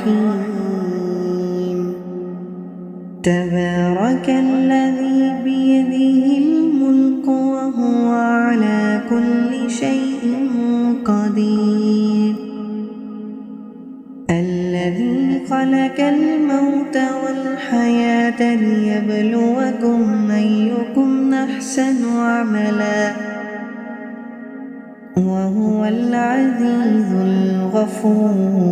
الرحيم تبارك الذي بيده الملك وهو على كل شيء قدير الذي خلق الموت والحياة ليبلوكم أيكم أحسن عملا وهو العزيز الغفور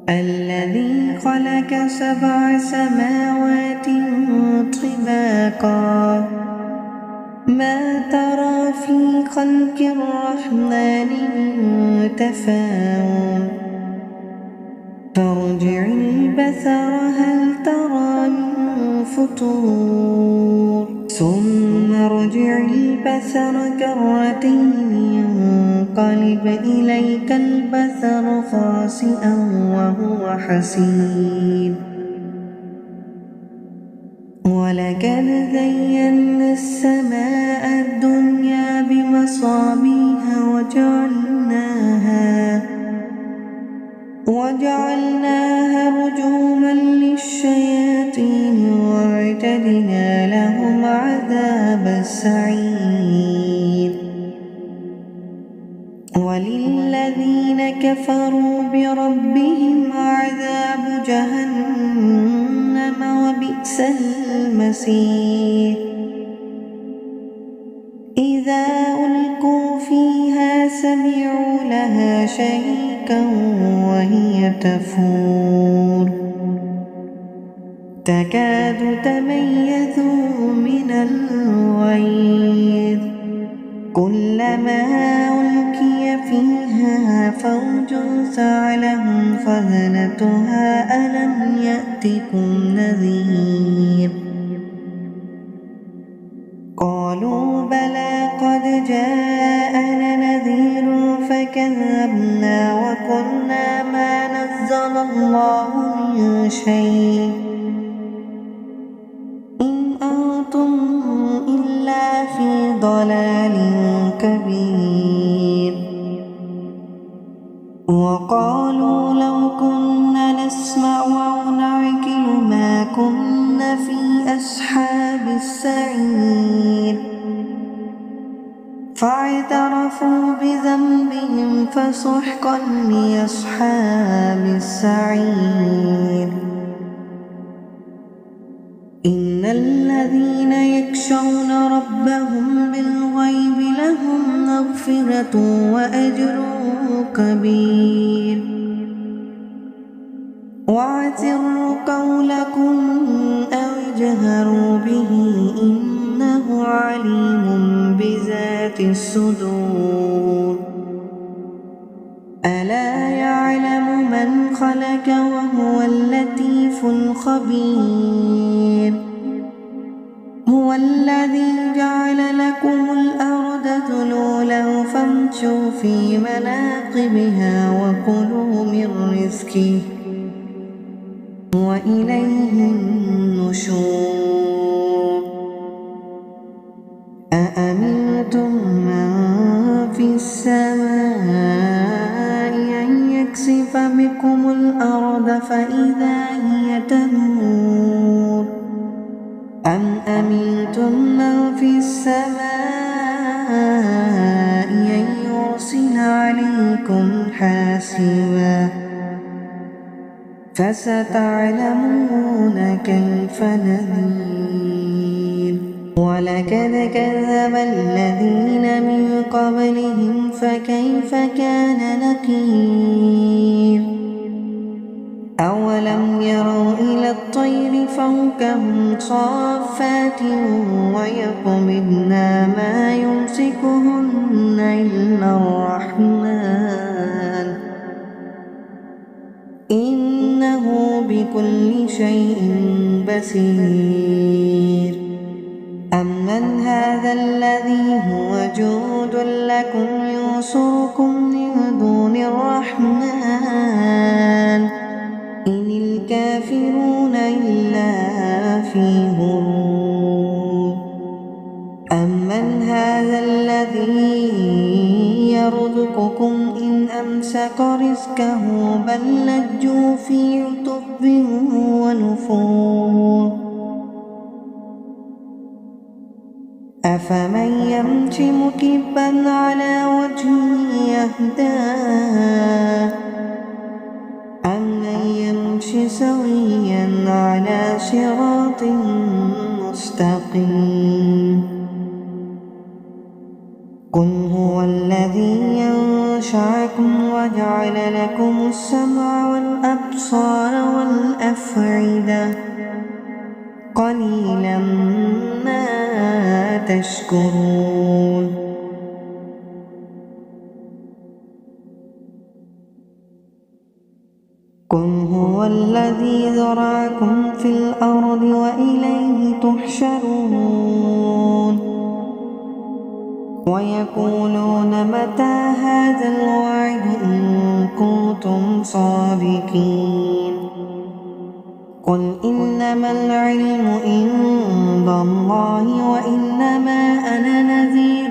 الذي خلق 7 سماوات طباقا ما ترى في خلق الرحمن من تفاوت فارجع البصر هل ترى من فطور ثم ارجع البصر كرتين ينقلب إليك البصر خاسئا وهو حسير ولقد زينا السماء الدنيا بمصابيح وجعلناها رجوما للشياطين واعتدنا لهم عذاب السعير وللذين كفروا بربهم عذاب جهنم وبئس المصير إذا ألقوا فيها سمعوا لها شهيقا وهي تفور تكاد تميز من الغيظ كلما ألقي فيها فوج سألهم خزنتها ألم يأتكم نذير قالوا بلى قد جاءنا نذير فكذبنا وقلنا ما نزل الله من شيء إن أنتم إلا في ضلال كبير وقالوا لو كنا نسمع أو نعقل ما كنا في أصحاب السعير فاعترفوا بذنبهم فسحقا لأصحاب السعير إن الذين يخشون ربهم بالغيب لهم مغفرة وأجر كبير وأسروا قولكم أو اجهروا به إنه عليم بذات الصدور ألا يعلم من خلق وهو اللطيف الخبير هو الذي جعل لكم الأرض ذلولا فامشوا في مناقبها وكلوا من رزقه وإليه النشور أأمنتم من في السماء أن يكسف بكم الأرض فإذا هي تمور أم أمنتم من في السماء أن يرسل عليكم حاسبا فستعلمون كيف نذير ولقد كذب الذين من قبلهم فكيف كان نكير أولم يروا إلى الطير فوقهم صافات ويقبضن ما يمسكهن إلا الرحمن إنه بكل شيء بصير أمن هذا الذي هو جود لكم ينصركم من دون الرحمن إن الكافرون إلا في غرور أمن هذا الذي يرزقكم إن أمسك رزقه بل لجوا في عتب ونفور أفمن يمشي مكبا على وجهه يهدى أمن يمشي سويا على صراط مستقيم قل هو الذي ينشأكم وجعل لكم السمع والأبصار والأفئدة قليلا ما تشكرون قل هو الذي ذرأكم في الأرض وإليه تحشرون ويقولون متى هذا الوعد إن كنتم صادقين قل إنما العلم عند الله وإنما أنا نذير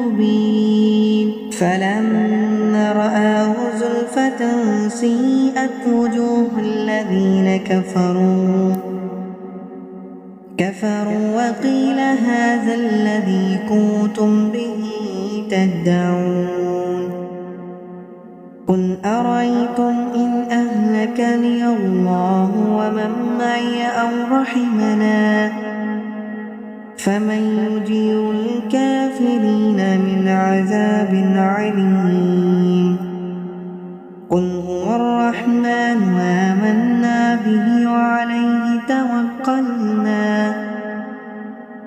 مبين فلما رآه زلفة سيئت وجوه الذين كفروا وقيل هذا الذي كنتم به تدعون قل أرأيتم إن أهلكني الله ومن معي أو رحمنا فمن يجير الكافرين من عذاب عليم قل هو الرحمن آمنا به وعليه توكلنا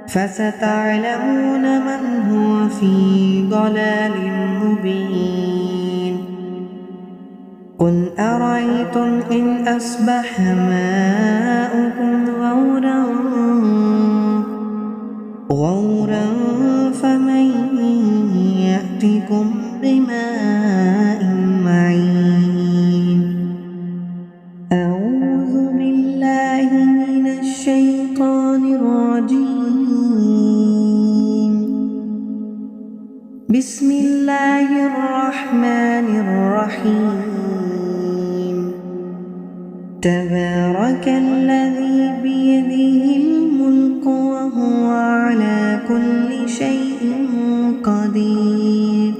فستعلمون من هو في ضلال مبين قل أرأيتم إن أصبح ماؤكم غورا فمن يأتكم بماء معين أعوذ بالله من الشيطان الرجيم بسم الله الرحمن الرحيم تبارك الذي بيده الملك وهو على كل شيء قدير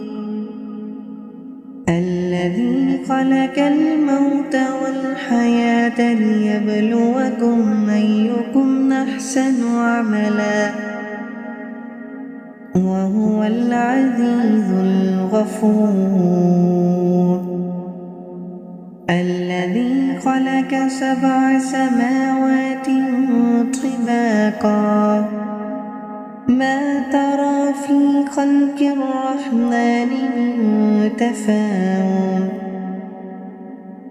الذي خلق الموت والحياة ليبلوكم أيكم أحسن عملا وهو العزيز الغفور الذي خلق 7 سماوات طباقا ما ترى في خلق الرحمن من تفاوت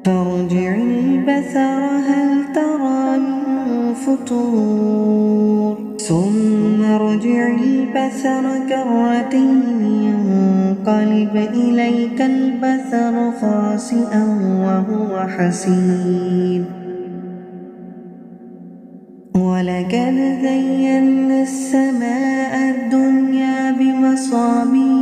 فارجع البصر هل ترى من فطور ثم ارجع البصر كرتين ينقلب إليك البصر خاسئا وهو حسير ولقد زينا السماء الدنيا بمصابيح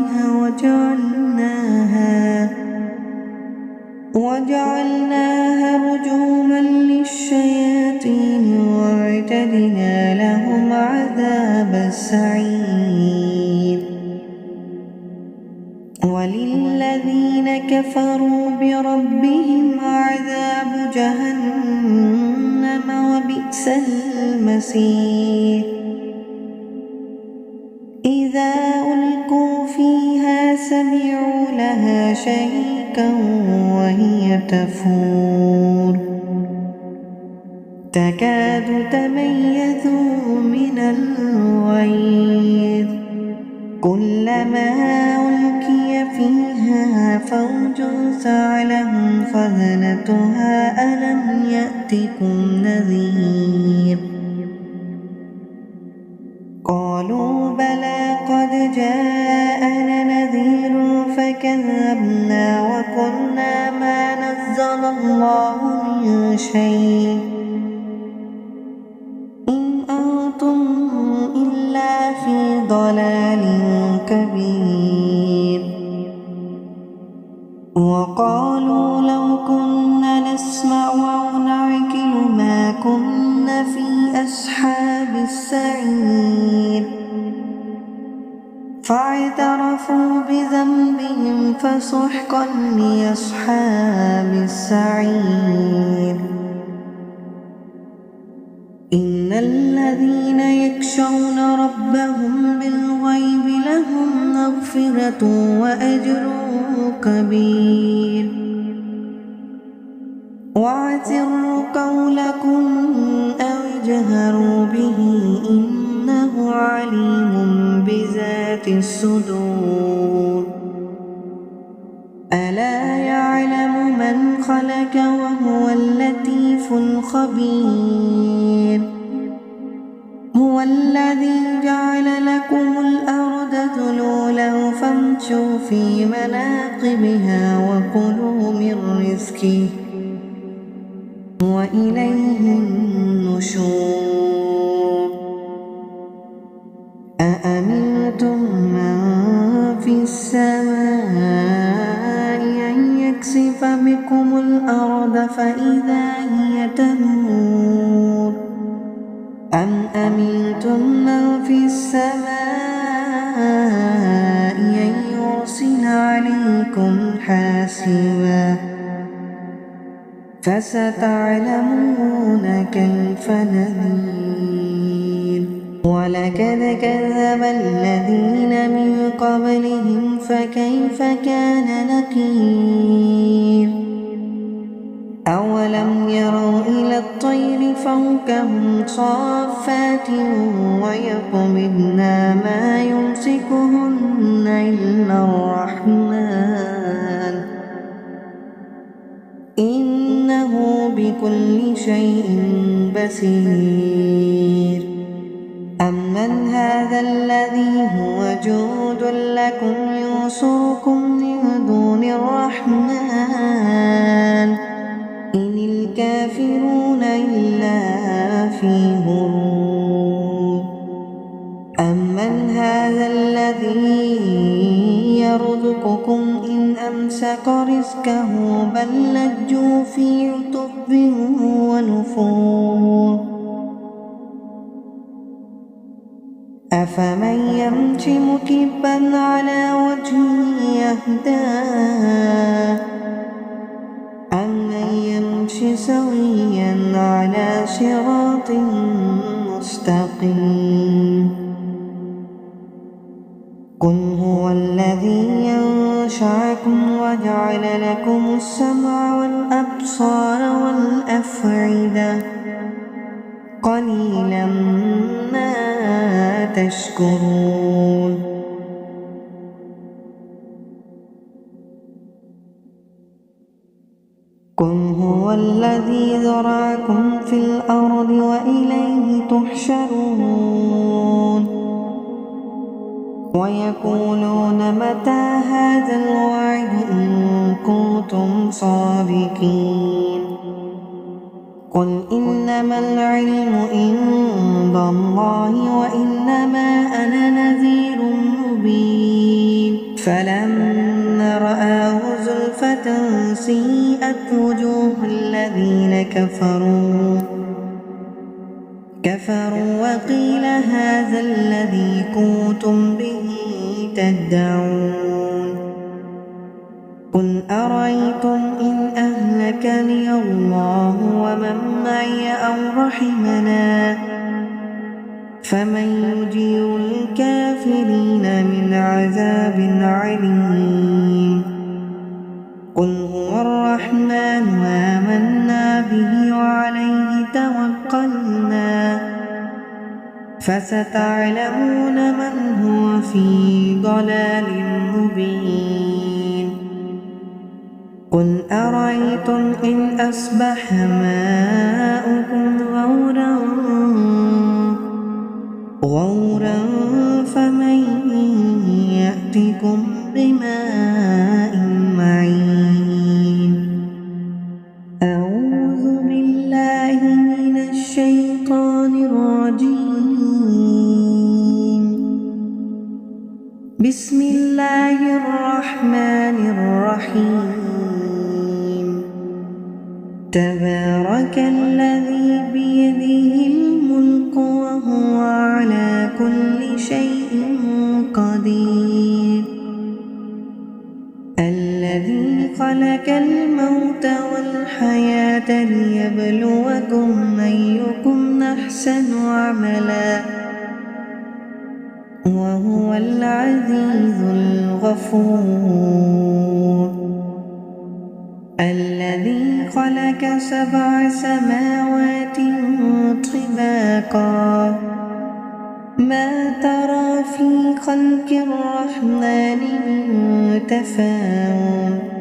وجعلناها رجوما للشياطين وأعتدنا لهم عذاب السعير وللذين كفروا بربهم عذاب جهنم وبئس المصير إذا ألقوا فيها سمعوا لها شهيقا وهي تفور تكاد تميز من الغيظ كلما ألقي فيها فوج سألهم خزنتها ألم يأتكم نذير قالوا بلى قد جاءنا نذير فكذبنا وقلنا ما نزل الله من شيء إن أنتم إلا في ضلال كبير فاعترفوا بذنبهم فسحقا لأصحاب السعير. إن الذين يخشون ربهم بالغيب لهم مغفرة وأجر كبير. وأسروا قولكم أو اجهروا به إنه عليم بذات الصدور. ألا يعلم من خلق وهو اللطيف الخبير. هو الذي جعل لكم الأرض ذلولا فامشوا في مناقبها وكلوا من رزقه وإليه النشور. أأمنتم من في السماء أن يكسف بكم الأرض فإذا هي تمور أم أمنتم من في السماء أن يرسل عليكم حاسبا فستعلمون كيف نذير. ولقد كذب الذين من قبلهم فكيف كان نكير. أولم يروا إلى الطير فوقهم صافات ويقبضن ما يمسكهن إلا الرحمن إنه بكل شيء بصير. أمن هذا الذي هو جند لكم ينصركم من دون الرحمن إن الكافرون إلا في غرور. أمن هذا الذي يرزقكم إن أمسك رزقه بل لجوا في عتب ونفور. أفمن يمشي مكبا على وجهه يهدى أمن يمشي سويا على صراط مستقيم. قل هو الذي ينشأكم وجعل لكم السمع والأبصار والأفئدة قليلا ما تشكرون. قل هو الذي ذرأكم في الأرض وإليه تحشرون. ويقولون متى هذا الوعد إن كنتم صادقين. قل إنما العلم عند الله وإنما أنا نذير مبين. فلما رآه زلفة سيئت وجوه الذين كفروا وقيل هذا الذي كنتم به تدعون. قل أرأيتم إن أهلكني الله ومن معي أو رحمنا فمن يجير الكافرين من عذاب عليم. قل هو الرحمن آمنا به وعليه توكلنا فستعلمون من هو في ضلال مبين. قل أرأيتم إن أصبح ماؤكم غورا فمن يأتكم بماء معين. أعوذ بالله من الشيطان الرجيم. بسم الله الرحمن الرحيم. تبارك الذي بيده الملك وهو على كل شيء قدير. خلق الموت والحياة ليبلوكم أيكم أحسن عملا وهو العزيز الغفور الذي خلق 7 سماوات طباقا ما ترى في خلق الرحمن من تفاوت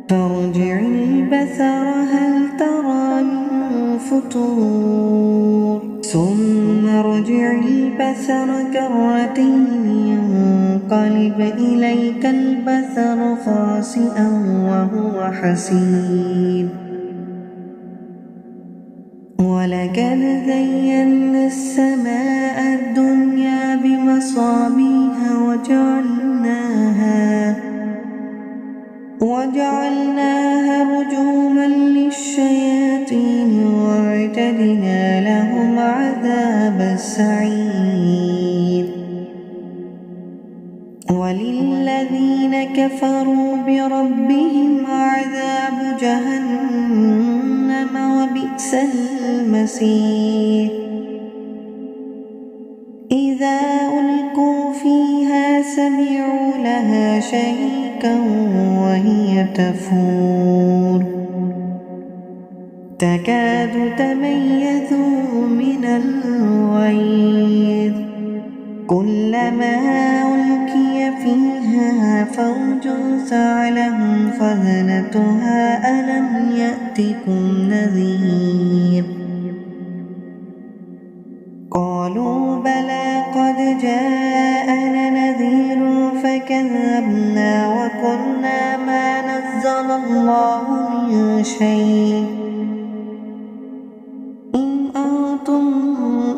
فارجع البصر هل ترى من فطور ثم ارجع البصر كرتين ينقلب إليك البصر خاسئا وهو حسير ولقد زينا السماء الدنيا بمصابيح وجعلناها رجوما للشياطين وأعتدنا لهم عذاب السعير وللذين كفروا بربهم عذاب جهنم وبئس المصير إذا ألقوا فيها سمعوا لها شهيقا وهي تفور تكاد تميز من الغيظ كلما ألقي فيها فوج سألهم خزنتها ألم يأتكم نذير قالوا بلى قد جاءنا نذير فكذبنا وقلنا ما نزل الله من شيء إن أنتم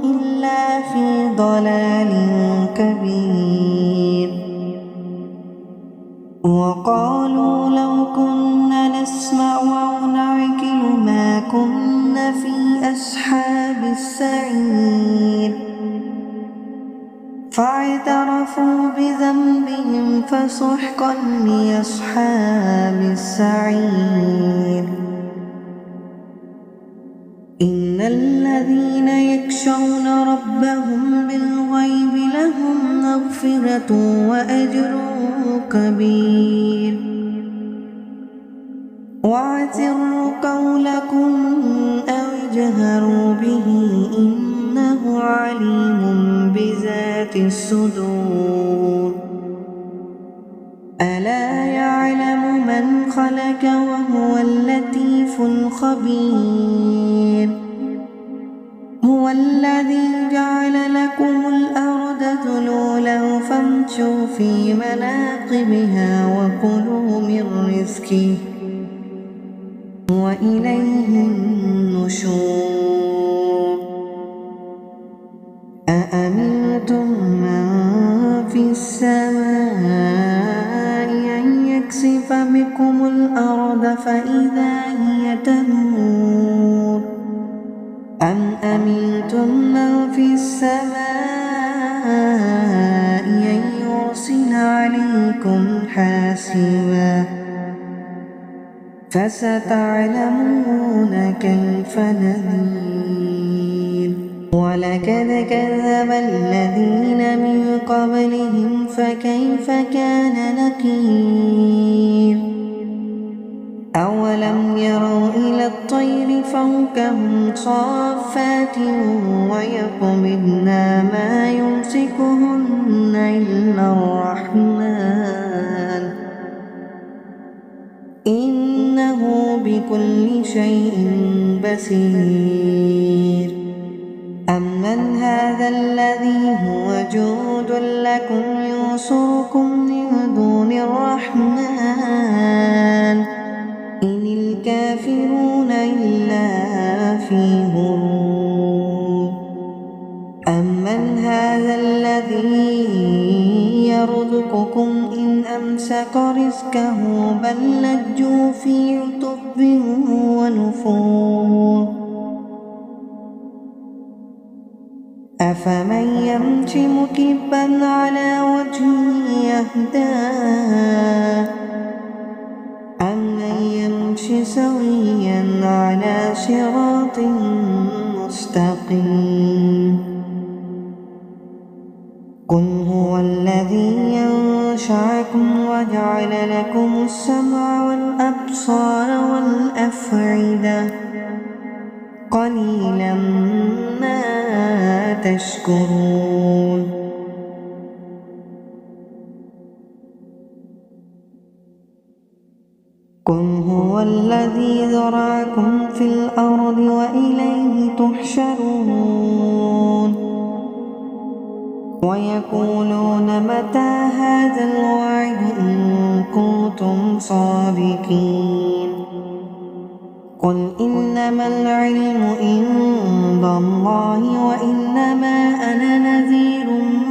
إلا في ضلال كبير وقالوا لو كنا نسمع أو نعقل ما كنا في أصحاب السعير فاعترفوا بذنبهم فسحقا لأصحاب السعير إن الذين يخشون ربهم بالغيب لهم مغفرة وأجر كبير وأسروا قولكم أو اجهروا به إنه عليم بذات الصدور ألا يعلم من خلق وهو اللطيف الخبير هو الذي جعل لكم الأرض ذلولا فامشوا في مناقبها وكلوا من رزقه وإليه النشور أأمنتم من في السماء أن يكسف بكم الأرض فإذا هي تمور أم أمنتم من في السماء أن يرسل عليكم حاسبا فستعلمون كيف نذير ولقد كذب الذين من قبلهم فكيف كان نكير أولم يروا إلى الطير فوقهم صافات ويقبضن ما يمسكهن إلا الرحمن إنه بكل شيء بصير أمن هذا الذي هو جود لكم ينصركم من دون الرحمن إن الكافرون إلا في غرور أمن هذا الذي يرزقكم إن أمسك رزقه بل لجوا في عتب ونفور أفمن يمشي مكبا على وجهه يهدى امش سويا على صراط مستقيم قل هو الذي أنشأكم وجعل لكم السمع والأبصار والأفئدة قليلا ما تشكرون قل هو الذي ذرأكم في الأرض وإليه تحشرون ويقولون متى هذا الوعد إن كنتم صادقين قل إنما العلم عند الله وإنما أنا نذير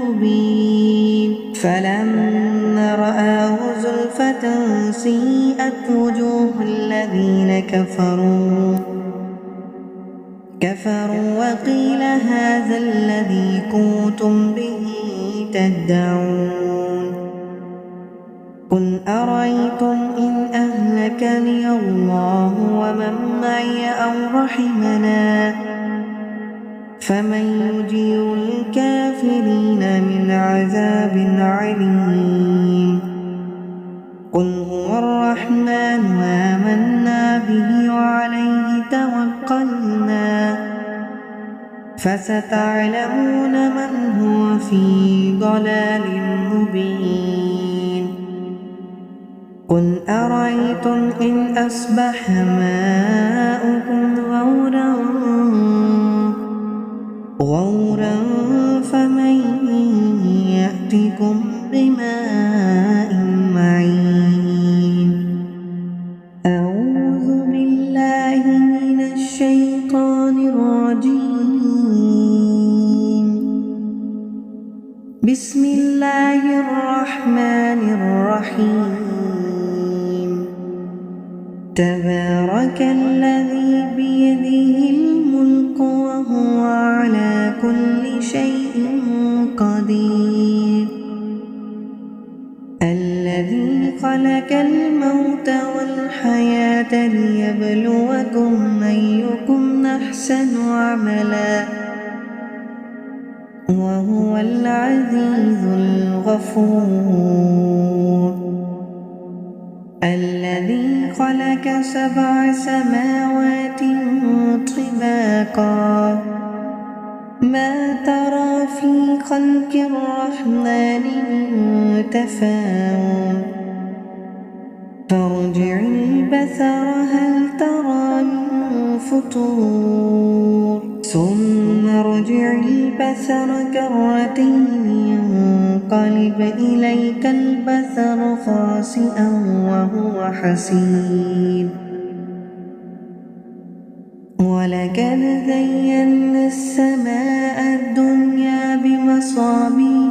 مبين فلما رآه زلفة سيئت وجوه الذين كفروا وقيل هذا الذي كنتم به تدعون قل أرأيتم إن أهلكني الله ومن معي أو رحمنا فمن يجير الكافرين من عذاب عليم قل هو الرحمن آمنا به وعليه توكلنا فستعلمون من هو في ضلال مبين قل أرأيتم إن أصبح ماؤكم غورا فمن يأتكم بماء معين أعوذ بالله من الشيطان الرجيم بسم الله الرحمن الرحيم تبارك الذي بيده الملك وهو على كل شيء قدير الذي خلق الموت والحياة ليبلوكم أيكم أحسن عملا وهو العزيز الغفور الذي خلق 7 سماوات طباقا ما ترى في خلق الرحمن من تفاوت فارجع البصر هل ترى من فطور ثم ارجع البصر كرتين ينقلب إليك البصر خاسئا وهو حسير ولقد زينا السماء الدنيا بمصابيح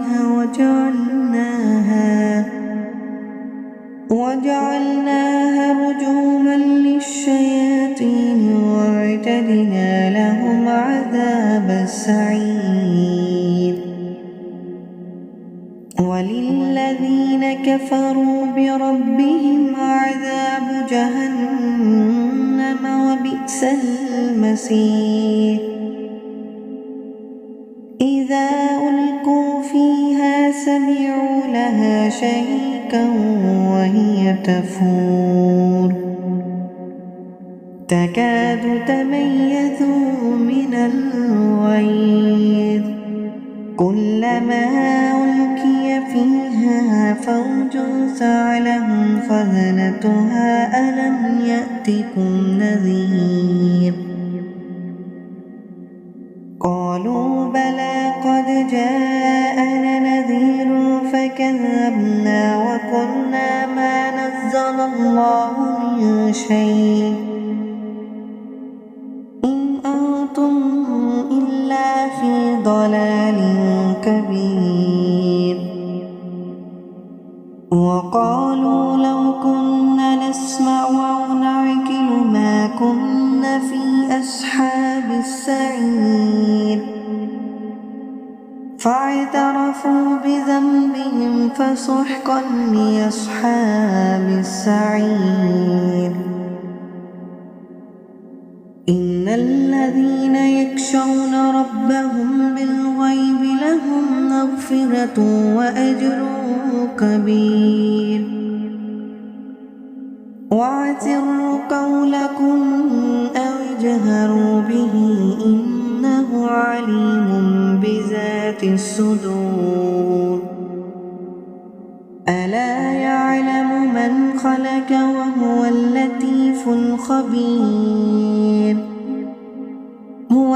وجعلناها رجوما للشياطين واعتدنا لهم عذاب السعير وللذين كفروا بربهم عذاب جهنم وبئس المصير إذا ألقوا فيها سمعوا لها شهيقا وهي تفور تكاد تميز من الغيظ كلما ألقي فيها فوج سألهم خزنتها ألم يأتكم نذير قالوا بلى قد جاءنا نذير فكذبنا وقلنا ما نزل الله من شيء إن أنتم إلا في ضلال كبير وقالوا لو كنا نسمع أو نعقل ما كنا في أصحاب السعير فاعترفوا بذنبهم فسحقا لأصحاب السعير إن الذين يخشون ربهم بالغيب لهم مغفرة وأجر كبير وأسروا قولكم أو اجهروا به إنه عليم بذات الصدور ألا يعلم من خلق وهو اللطيف الخبير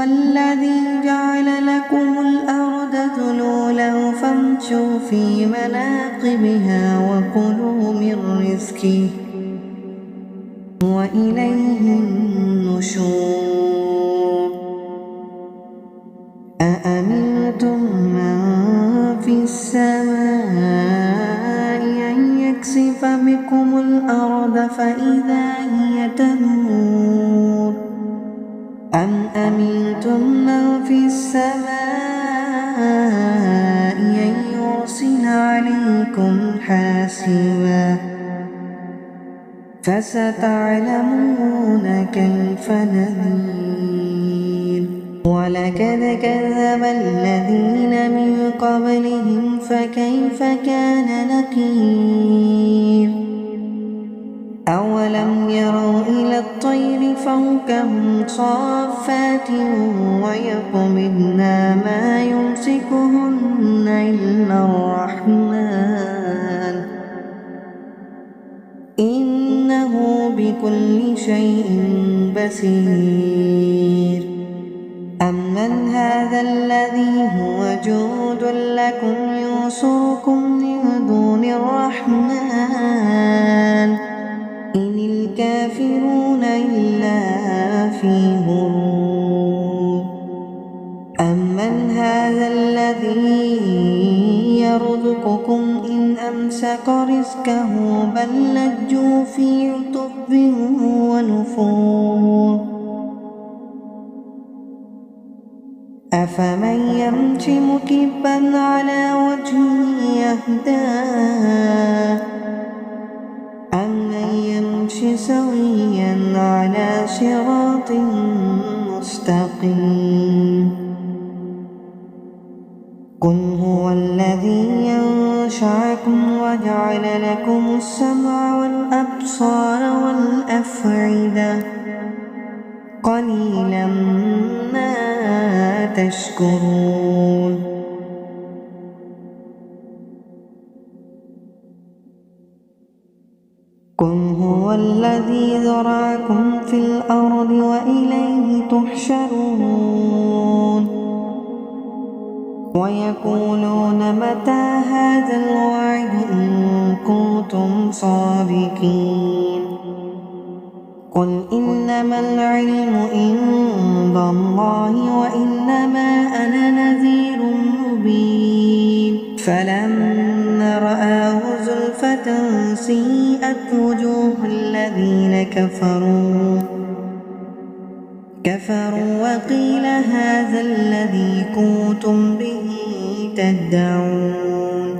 هو الذي جعل لكم الأرض ذلولا فامشوا في مناقبها وكلوا من رزقه وإليه النشور أأمنتم من في السماء أن يكسف بكم الأرض فإذا هي تمور أم أمنتم من في السماء أن يرسل عليكم حاسبا فستعلمون كيف نذير ولقد كذب الذين من قبلهم فكيف كان نكير أولم يروا إلى الطير فوقهم صافات ويقبضن ما يمسكهن إلا الرحمن إنه بكل شيء بصير أمن هذا الذي هو جود لكم ينصركم من دون الرحمن إن الكافرون إلا في غرور أمن هذا الذي يرزقكم إن أمسك رزقه بل لجوا في عتب ونفور أفمن يمشي مكبا على وجهه يهدى أمن يمشي سويا على صراط مستقيم قل هو الذي ينشأكم وجعل لكم السمع والأبصار والأفئدة قليلا ما تشكرون قل هو الذي ذرأكم في الأرض وإليه تحشرون ويقولون متى هذا الوعد إن كنتم صادقين قل إنما العلم عند الله وإنما أنا نذير مبين فلما رآه زلفة سيئت وجوه الذين كفروا وقيل هذا الذي كنتم به تدعون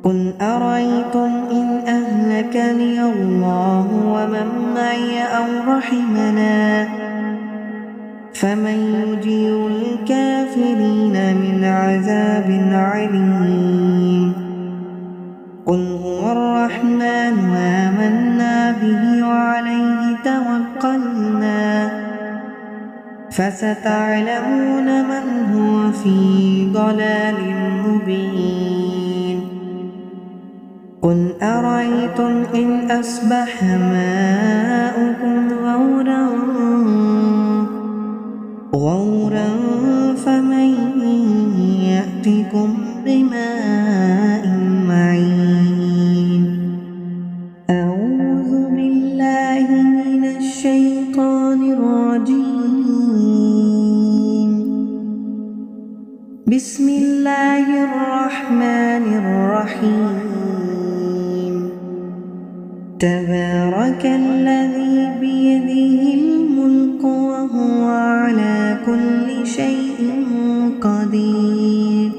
قل أرأيتم إن أهلكني الله ومن معي أو رحمنا فمن يجير الكافرين من عذاب عليم قل هو الرحمن آمنا به وعليه توكلنا فستعلمون من هو في ضلال مبين قل أرأيتم إن أصبح ماؤكم غورا فمن يأتكم بماء معين أعوذ بالله من الشيطان الرجيم بسم الله الرحمن الرحيم تبارك الذي بيده الملك وهو على كل شيء قدير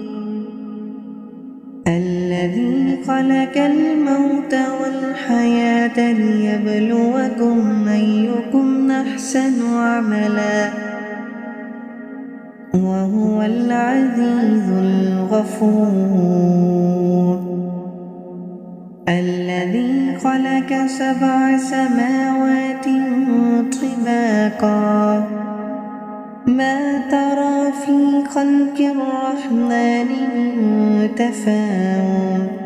الذي خلق الموت والحياة ليبلوكم أيكم أحسن عملا وهو العزيز الغفور الذي خلق 7 سماوات طباقا ما ترى في خلق الرحمن من تفاوت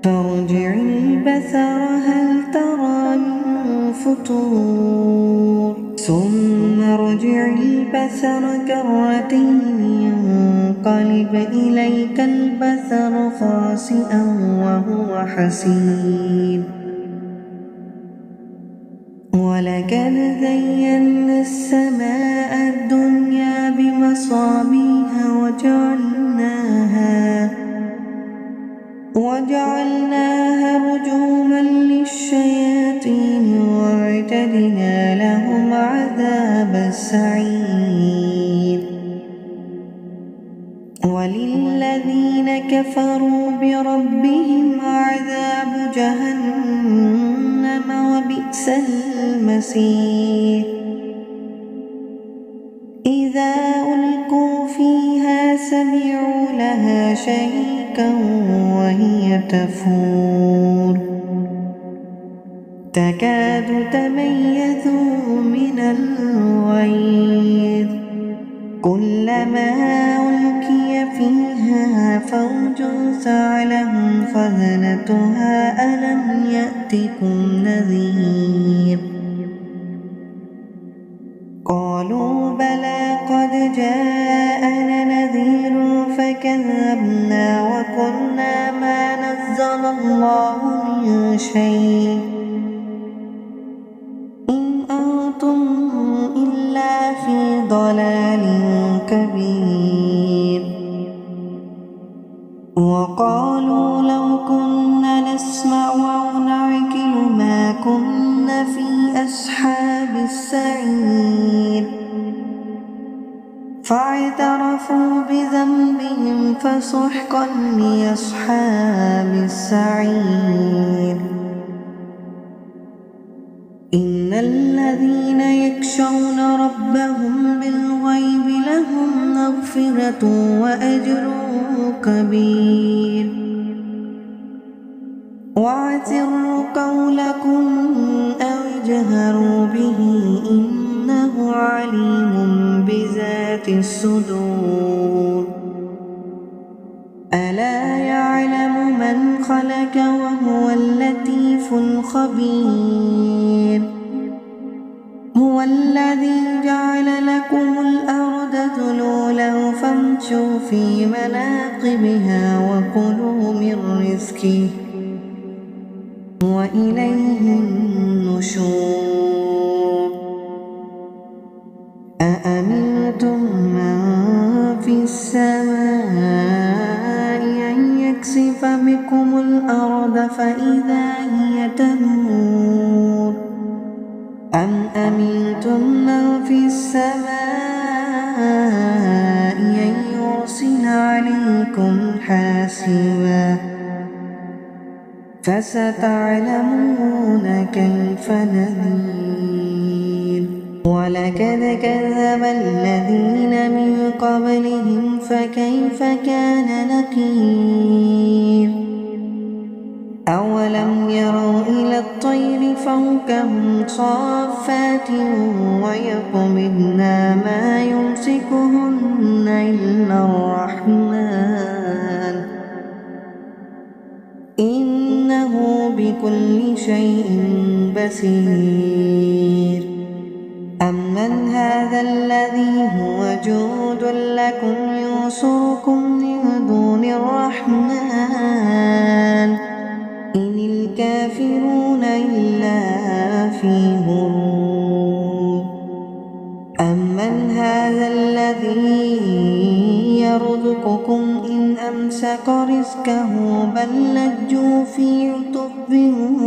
فارجع البصر هل ترى من فطور ثم ارجع البصر كرتين ينقلب إليك البصر خاسئا وهو حسير ولقد زينا السماء الدنيا بمصابيح وجعلناها رجوما للشياطين وأعتدنا لهم عذاب السعير وللذين كفروا بربهم عذاب جهنم وبئس المصير إذا ألقوا فيها سمعوا لها شهيقا وهي تفور تكاد تميز من الغيظ كلما ألقي فيها فوج سألهم خزنتها ألم يأتكم نذير قالوا بلى قد جاءنا نذير فكذبنا وقلنا ما نزل الله من شيء إن أنتم إلا في ضلال كبير وقالوا لو كنا نسمع أو نعقل ما كنا في أصحاب السعير فاعترفوا بذنبهم فسحقا لأصحاب السعير إن الذين يخشون ربهم بالغيب لهم مغفرة وأجر كبير وأسروا قولكم أو اجهروا به إنه عليم بذات الصدور ألا يعلم من خلق وهو اللطيف الخبير هو الذي جعل لكم الأرض ذلولا فامشوا في مناقبها وكلوا من رزقه وإليه النشور أأمنتم من في السماء أن يكسف بكم الأرض فإذا هي تمور أم أمنتم من في السماء أن يرسل عليكم حاسبا فستعلمون كيف نذير ولقد كذب الذين من قبلهم فكيف كان نكير أولم يروا إلى الطير فوقهم صافات ويقبضن ما يمسكهن إلا الرحمن إنه بكل شيء بصير أمن هذا الذي هو جود لكم ينصركم من دون الرحمن إن الكافرون إلا في غرور أمن هذا الذي يرزقكم إن أمسك رزقه بل لجوا في عتب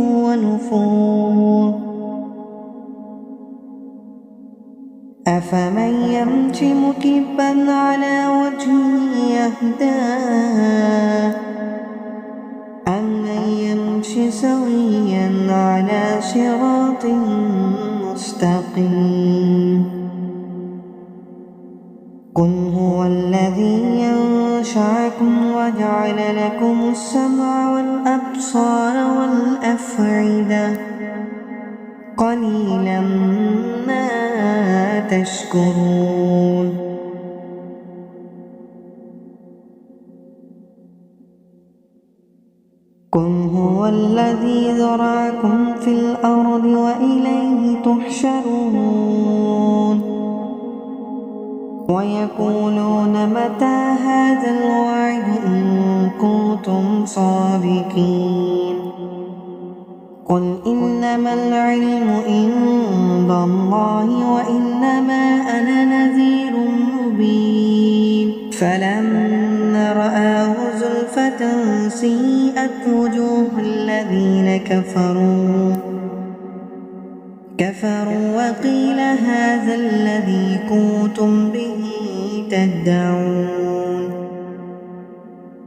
ونفور أفمن يمشي مكبا على وجهه يهدى أمن يمشي سويا على صراط مستقيم قل هو الذي أنشأكم وجعل لكم السمع والأبصار والأفئدة قليلا ما تشكرون قل هو الذي ذرأكم في الأرض وإليه تحشرون ويقولون متى هذا الوعد إن كنتم صادقين قل إنما العلم عند الله وإنما أنا نذير مبين فلما رآه زلفة سيئت وجوه الذين كفروا وقيل هذا الذي كنتم به تدعون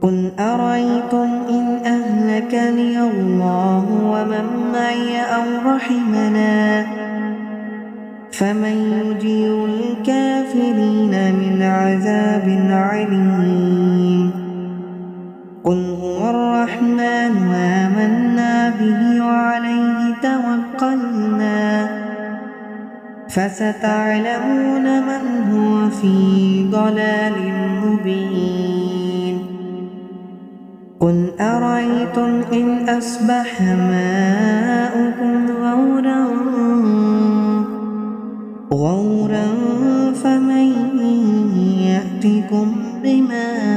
قل أرأيتم إن أهلكني الله ومن معي أو رحمنا فمن يجير الكافرين من عذاب عليم قل هو الرحمن آمنا به وعليه توكلنا فستعلمون من هو في ضلال مبين قل أرأيتم إن أصبح ماؤكم غورا فمن يأتكم بماء